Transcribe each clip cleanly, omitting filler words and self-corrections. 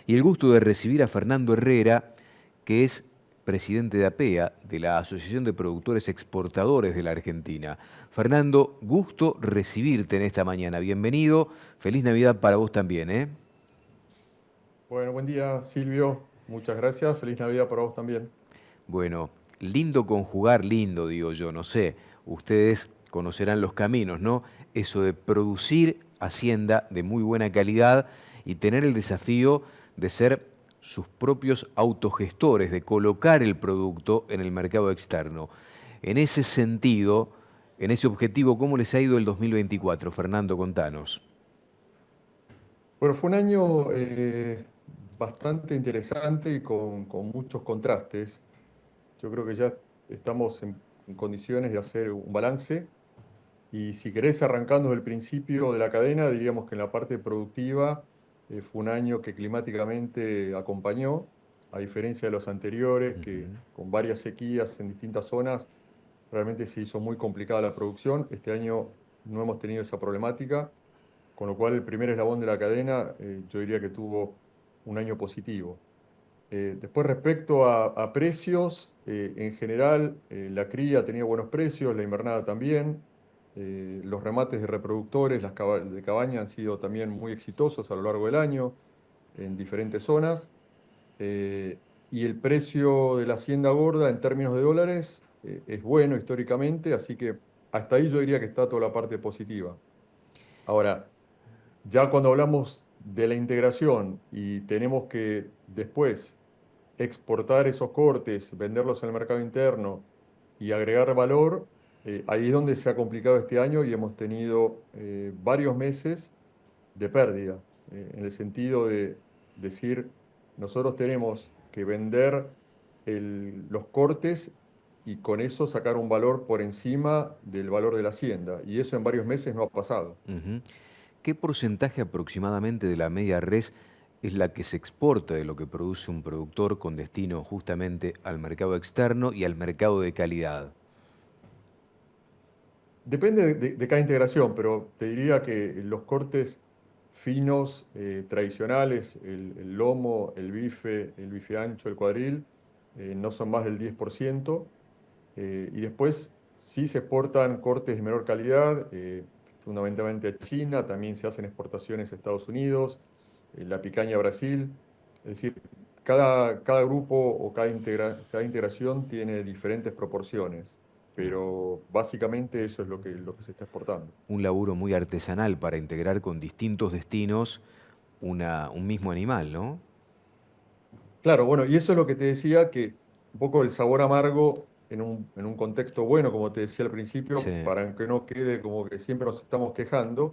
y el gusto de recibir a Fernando Herrera, que es presidente de APEA, de la Asociación de Productores Exportadores de la Argentina. Fernando, gusto recibirte en esta mañana. Bienvenido. Feliz Navidad para vos también, ¿eh? Bueno, buen día, Silvio. Muchas gracias. Feliz Navidad para vos también. Bueno, lindo conjugar, lindo, digo yo, no sé. Ustedes conocerán los caminos, ¿no? Eso de producir hacienda de muy buena calidad y tener el desafío de ser sus propios autogestores, de colocar el producto en el mercado externo. En ese sentido, en ese objetivo, ¿cómo les ha ido el 2024, Fernando? Contanos. Bueno, fue un año bastante interesante y con muchos contrastes. Yo creo que ya estamos en condiciones de hacer un balance y si querés, arrancando desde el principio de la cadena, diríamos que en la parte productiva fue un año que climáticamente acompañó, a diferencia de los anteriores, que Ujú. con varias sequías en distintas zonas, realmente se hizo muy complicada la producción. Este año no hemos tenido esa problemática. Con lo cual el primer eslabón de la cadena yo diría que tuvo un año positivo. Después respecto a precios, en general la cría tenía buenos precios, la invernada también, los remates de reproductores, de cabaña han sido también muy exitosos a lo largo del año en diferentes zonas, eh, y el precio de la hacienda gorda en términos de dólares es bueno históricamente, así que hasta ahí yo diría que está toda la parte positiva. Ahora, ya cuando hablamos de la integración y tenemos que después exportar esos cortes, venderlos en el mercado interno y agregar valor, ahí es donde se ha complicado este año y hemos tenido varios meses de pérdida, en el sentido de decir, nosotros tenemos que vender los cortes y con eso sacar un valor por encima del valor de la hacienda. Y eso en varios meses no ha pasado. Ujú. ¿Qué porcentaje aproximadamente de la media res es la que se exporta de lo que produce un productor con destino justamente al mercado externo y al mercado de calidad? Depende de cada integración, pero te diría que los cortes finos, tradicionales, el lomo, el bife ancho, el cuadril, no son más del 10%. Y después sí se exportan cortes de menor calidad, fundamentalmente a China, también se hacen exportaciones a Estados Unidos, la picaña a Brasil. Es decir, cada grupo o cada integración tiene diferentes proporciones, pero básicamente eso es lo que se está exportando. Un laburo muy artesanal para integrar con distintos destinos un mismo animal, ¿no? Claro, bueno, y eso es lo que te decía, que un poco el sabor amargo en un contexto bueno, como te decía al principio, Sí. para que no quede como que siempre nos estamos quejando,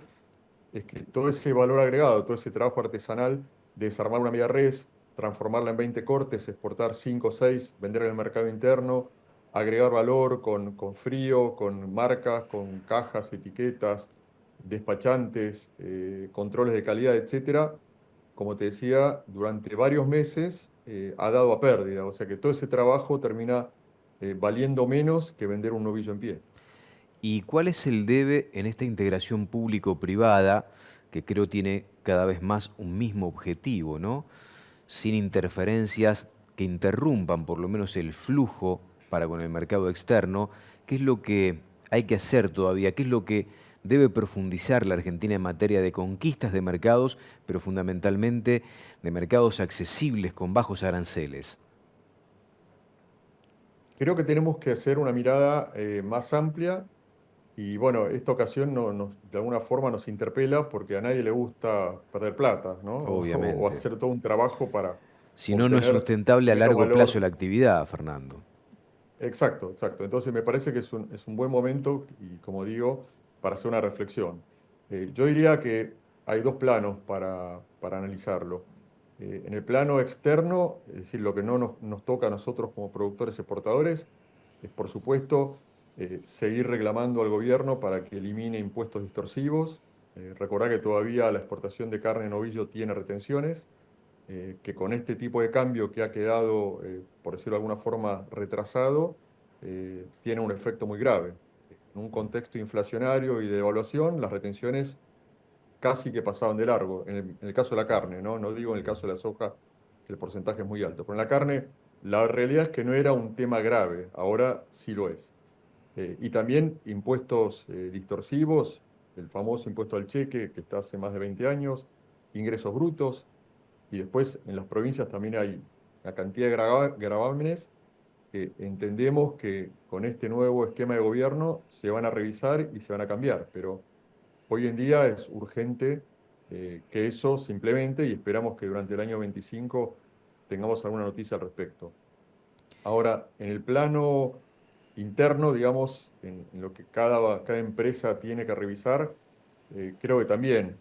es que todo ese valor agregado, todo ese trabajo artesanal de desarmar una media res, transformarla en 20 cortes, exportar 5 o 6, vender en el mercado interno, agregar valor con frío, con marcas, con cajas, etiquetas, despachantes, controles de calidad, etcétera, como te decía, durante varios meses ha dado a pérdida. O sea que todo ese trabajo termina valiendo menos que vender un novillo en pie. ¿Y cuál es el debe en esta integración público-privada que creo tiene cada vez más un mismo objetivo, ¿no? Sin interferencias que interrumpan por lo menos el flujo para con el mercado externo? ¿Qué es lo que hay que hacer todavía? ¿Qué es lo que debe profundizar la Argentina en materia de conquistas de mercados, pero fundamentalmente de mercados accesibles con bajos aranceles? Creo que tenemos que hacer una mirada más amplia y bueno, esta ocasión de alguna forma nos interpela porque a nadie le gusta perder plata, ¿no? O Obviamente. hacer todo un trabajo para Si no, no es obtener sustentable a menos largo plazo valor. la actividad, Fernando. Exacto, exacto. Entonces me parece que es un buen momento y como digo, para hacer una reflexión. Yo diría que hay dos planos para analizarlo. En el plano externo, es decir, lo que no nos toca a nosotros como productores exportadores, es por supuesto seguir reclamando al gobierno para que elimine impuestos distorsivos. Recordá que todavía la exportación de carne de novillo tiene retenciones, que con este tipo de cambio que ha quedado, por decirlo de alguna forma, retrasado, tiene un efecto muy grave. En un contexto inflacionario y de devaluación, las retenciones casi que pasaban de largo, en el caso de la carne, ¿no? No digo en el caso de la soja, que el porcentaje es muy alto, pero en la carne la realidad es que no era un tema grave, ahora sí lo es. Y también impuestos distorsivos, el famoso impuesto al cheque, que está hace más de 20 años, ingresos brutos, y después en las provincias también hay una cantidad de gravámenes que entendemos que con este nuevo esquema de gobierno se van a revisar y se van a cambiar, pero hoy en día es urgente que eso se implemente y esperamos que durante el año 25 tengamos alguna noticia al respecto. Ahora, en el plano interno, digamos, en lo que cada empresa tiene que revisar, creo que también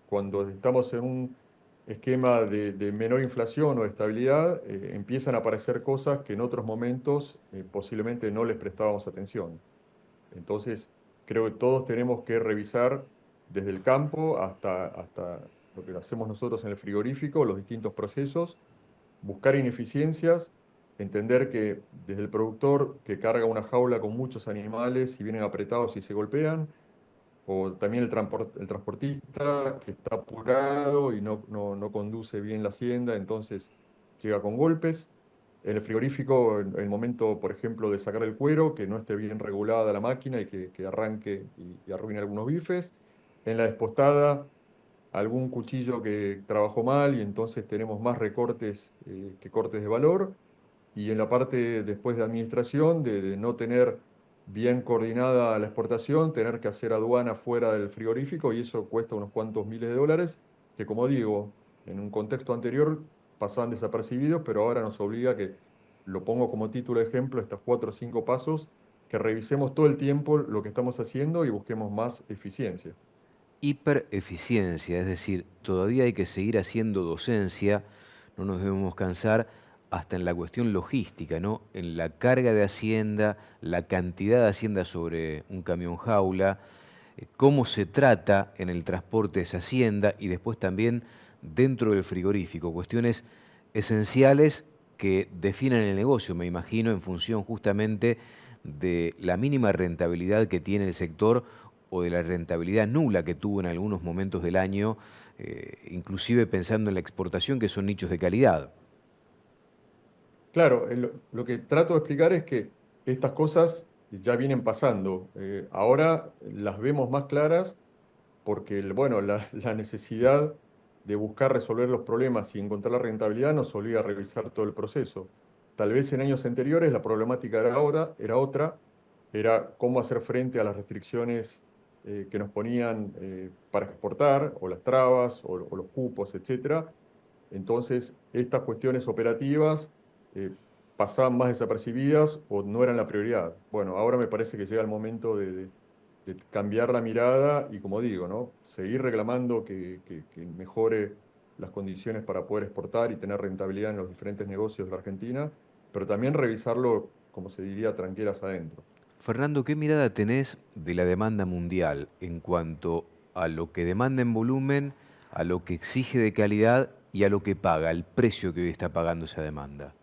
cuando estamos en un esquema de menor inflación o de estabilidad, empiezan a aparecer cosas que en otros momentos posiblemente no les prestábamos atención. Entonces, creo que todos tenemos que revisar desde el campo hasta lo que hacemos nosotros en el frigorífico, los distintos procesos, buscar ineficiencias, entender que desde el productor que carga una jaula con muchos animales y vienen apretados y se golpean, o también el transportista que está apurado y no conduce bien la hacienda, entonces llega con golpes. En el frigorífico, en el momento, por ejemplo, de sacar el cuero, que no esté bien regulada la máquina y que arranque y arruine algunos bifes. En la despostada, algún cuchillo que trabajó mal y entonces tenemos más recortes que cortes de valor. Y en la parte después de administración, de no tener bien coordinada la exportación, tener que hacer aduana fuera del frigorífico y eso cuesta unos cuantos miles de dólares, que como digo, en un contexto anterior pasaban desapercibidos, pero ahora nos obliga que, lo pongo como título de ejemplo, estos 4 o 5 pasos, que revisemos todo el tiempo lo que estamos haciendo y busquemos más eficiencia. Hipereficiencia, es decir, todavía hay que seguir haciendo docencia, no nos debemos cansar hasta en la cuestión logística, ¿no? En la carga de hacienda, la cantidad de hacienda sobre un camión jaula, cómo se trata en el transporte de esa hacienda y después también dentro del frigorífico, cuestiones esenciales que definen el negocio, me imagino, en función justamente de la mínima rentabilidad que tiene el sector o de la rentabilidad nula que tuvo en algunos momentos del año, inclusive pensando en la exportación, que son nichos de calidad. Claro, lo que trato de explicar es que estas cosas ya vienen pasando. Ahora las vemos más claras porque bueno, la necesidad de buscar resolver los problemas y encontrar la rentabilidad nos obliga a revisar todo el proceso. Tal vez en años anteriores la problemática era otra, era cómo hacer frente a las restricciones que nos ponían para exportar, o las trabas, o los cupos, etcétera. Entonces, estas cuestiones operativas eh, pasaban más desapercibidas o no eran la prioridad. Bueno, ahora me parece que llega el momento de cambiar la mirada y, como digo, ¿no? Seguir reclamando que mejore las condiciones para poder exportar y tener rentabilidad en los diferentes negocios de la Argentina, pero también revisarlo, como se diría, tranqueras adentro. Fernando, ¿qué mirada tenés de la demanda mundial en cuanto a lo que demanda en volumen, a lo que exige de calidad y a lo que paga, el precio que hoy está pagando esa demanda?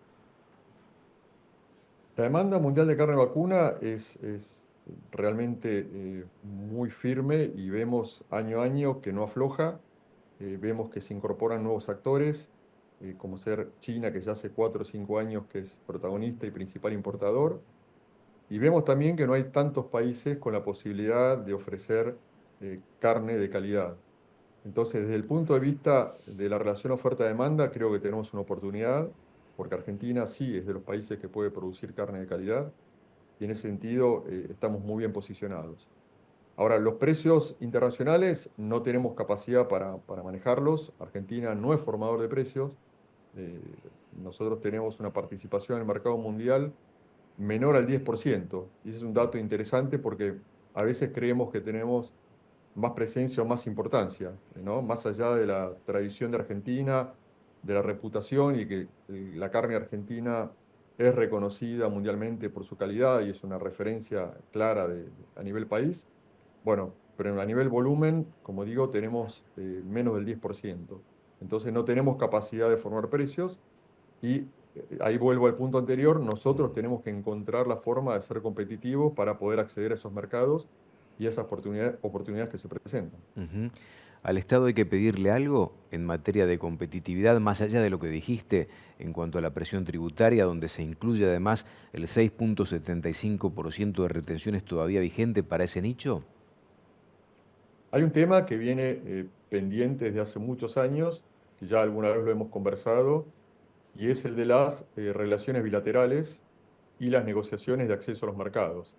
La demanda mundial de carne vacuna es realmente muy firme y vemos año a año que no afloja. Vemos que se incorporan nuevos actores, como ser China, que ya hace 4 o 5 años que es protagonista y principal importador. Y vemos también que no hay tantos países con la posibilidad de ofrecer carne de calidad. Entonces, desde el punto de vista de la relación oferta-demanda, creo que tenemos una oportunidad, porque Argentina sí es de los países que puede producir carne de calidad, y en ese sentido estamos muy bien posicionados. Ahora, los precios internacionales no tenemos capacidad para manejarlos. Argentina no es formador de precios. Nosotros tenemos una participación en el mercado mundial menor al 10%. Y ese es un dato interesante porque a veces creemos que tenemos más presencia o más importancia, ¿no? Más allá de la tradición de Argentina, de la reputación y que la carne argentina es reconocida mundialmente por su calidad y es una referencia clara a nivel país. Bueno, pero a nivel volumen, como digo, tenemos menos del 10%. Entonces no tenemos capacidad de formar precios y ahí vuelvo al punto anterior, nosotros tenemos que encontrar la forma de ser competitivos para poder acceder a esos mercados y esas oportunidades que se presentan. Ujú. ¿Al Estado hay que pedirle algo en materia de competitividad, más allá de lo que dijiste en cuanto a la presión tributaria, donde se incluye además el 6,75% de retenciones todavía vigente para ese nicho? Hay un tema que viene pendiente desde hace muchos años, que ya alguna vez lo hemos conversado, y es el de las relaciones bilaterales y las negociaciones de acceso a los mercados.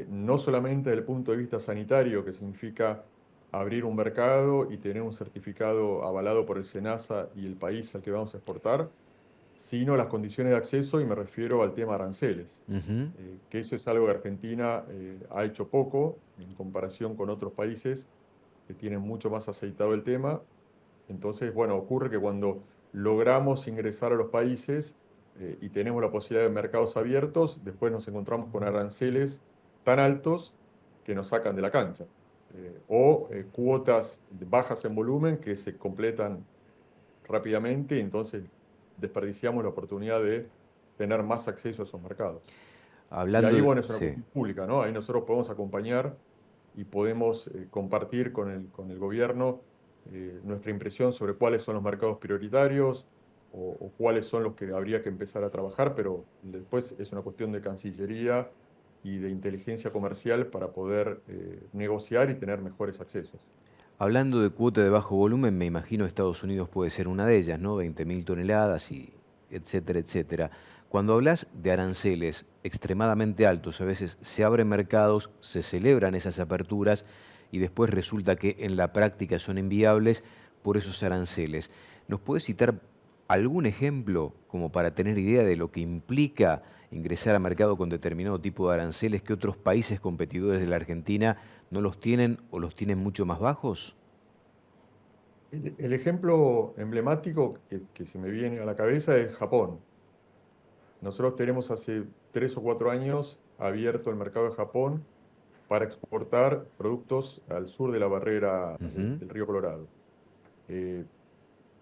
No solamente desde el punto de vista sanitario, que significa abrir un mercado y tener un certificado avalado por el SENASA y el país al que vamos a exportar, sino las condiciones de acceso, y me refiero al tema aranceles, Ujú. que eso es algo que Argentina ha hecho poco en comparación con otros países que tienen mucho más aceitado el tema. Entonces, bueno, ocurre que cuando logramos ingresar a los países y tenemos la posibilidad de mercados abiertos, después nos encontramos con aranceles tan altos que nos sacan de la cancha. O cuotas bajas en volumen que se completan rápidamente y entonces desperdiciamos la oportunidad de tener más acceso a esos mercados. Y ahí, Hablando de... bueno, es una Sí. cuestión pública, ¿no? Ahí nosotros podemos acompañar y podemos compartir con el gobierno nuestra impresión sobre cuáles son los mercados prioritarios o cuáles son los que habría que empezar a trabajar, pero después es una cuestión de Cancillería y de inteligencia comercial para poder negociar y tener mejores accesos. Hablando de cuota de bajo volumen, me imagino Estados Unidos puede ser una de ellas, ¿no? 20.000 toneladas y etcétera, etcétera. Cuando hablas de aranceles extremadamente altos, a veces se abren mercados, se celebran esas aperturas y después resulta que en la práctica son inviables por esos aranceles. ¿Nos puedes citar algún ejemplo como para tener idea de lo que implica ingresar a mercado con determinado tipo de aranceles que otros países competidores de la Argentina no los tienen o los tienen mucho más bajos? El ejemplo emblemático que se me viene a la cabeza es Japón. Nosotros tenemos hace 3 o 4 años abierto el mercado de Japón para exportar productos al sur de la barrera Ujú. del río Colorado. Eh,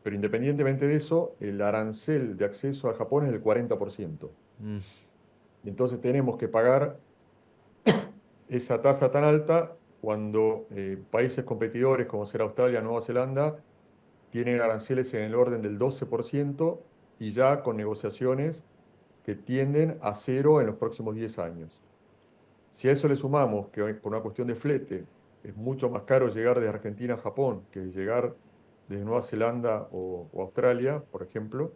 pero independientemente de eso, el arancel de acceso a Japón es del 40%. Mm. Y entonces tenemos que pagar esa tasa tan alta cuando países competidores como ser Australia, Nueva Zelanda, tienen aranceles en el orden del 12% y ya con negociaciones que tienden a cero en los próximos 10 años. Si a eso le sumamos que por una cuestión de flete es mucho más caro llegar de Argentina a Japón que llegar desde Nueva Zelanda o Australia, por ejemplo,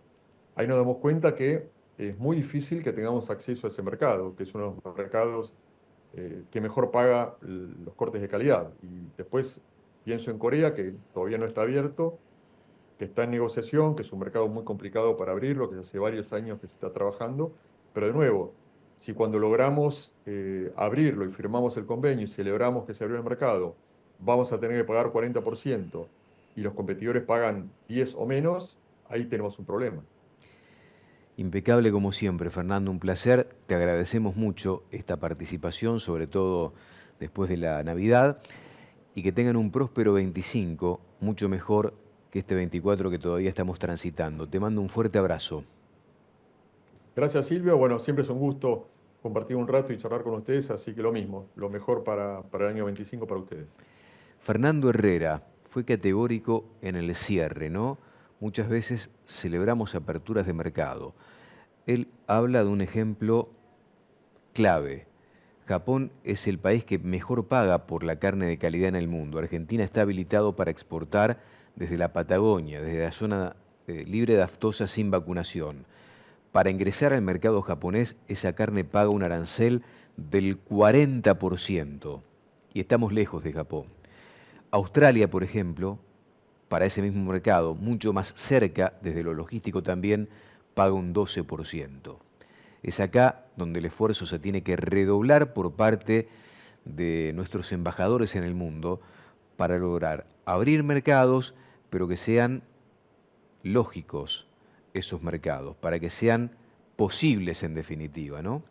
ahí nos damos cuenta que es muy difícil que tengamos acceso a ese mercado, que es uno de los mercados que mejor paga los cortes de calidad. Y después pienso en Corea, que todavía no está abierto, que está en negociación, que es un mercado muy complicado para abrirlo, que hace varios años que se está trabajando, pero de nuevo, si cuando logramos abrirlo y firmamos el convenio y celebramos que se abrió el mercado, vamos a tener que pagar 40% y los competidores pagan 10 o menos, ahí tenemos un problema. Impecable como siempre, Fernando, un placer. Te agradecemos mucho esta participación, sobre todo después de la Navidad, y que tengan un próspero 25, mucho mejor que este 24 que todavía estamos transitando. Te mando un fuerte abrazo. Gracias, Silvio. Bueno, siempre es un gusto compartir un rato y charlar con ustedes, así que lo mismo, lo mejor para el año 25 para ustedes. Fernando Herrera fue categórico en el cierre, ¿no? Muchas veces celebramos aperturas de mercado. Él habla de un ejemplo clave. Japón es el país que mejor paga por la carne de calidad en el mundo. Argentina está habilitado para exportar desde la Patagonia, desde la zona libre de aftosa sin vacunación. Para ingresar al mercado japonés, esa carne paga un arancel del 40%. Y estamos lejos de Japón. Australia, por ejemplo, para ese mismo mercado, mucho más cerca, desde lo logístico también, paga un 12%. Es acá donde el esfuerzo se tiene que redoblar por parte de nuestros embajadores en el mundo para lograr abrir mercados, pero que sean lógicos esos mercados, para que sean posibles en definitiva, ¿no?